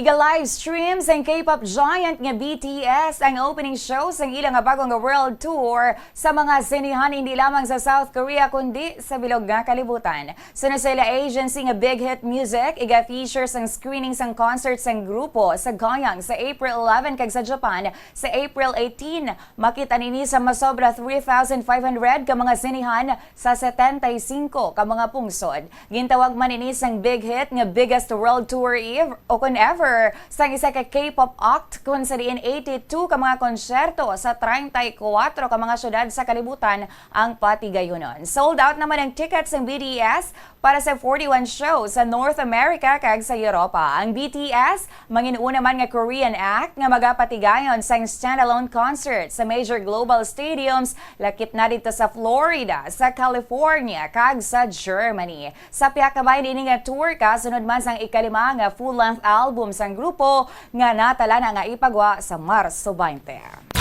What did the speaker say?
Iga-livestream sang K-pop giant nga BTS ang opening show sang ilang bagong world tour sa mga sinihan hindi lamang sa South Korea kundi sa bilog nga kalibutan. Sunod sa ila agency nga Big Hit Music, iga-feature sang screening sang concert sang grupo sa Goyang sa April 11 kag sa Japan sa April 18. Makita nini sa masobra 3,500 ka mga sinihan sa 75 ka mga pungsod. Gintawag man ini sang Big Hit nga biggest world tour o kun ever sang isa ka K-pop act kung sa diin 82 ka mga konsyerto sa 34 ka mga syudad sa kalibutan ang patigayonon. Sold out naman ang tickets ng BTS para sa 41 shows sa North America kag sa Europa. Ang BTS manginuna man nga Korean act nga magapatigayon sang standalone concert sa major global stadiums lakip na dito sa Florida, sa California kag sa Germany. Sa piyakabay din nga tour ka sunod man sang ikalima nga full-length album sang grupo nga natala na nga ipagwa sa Marso 20.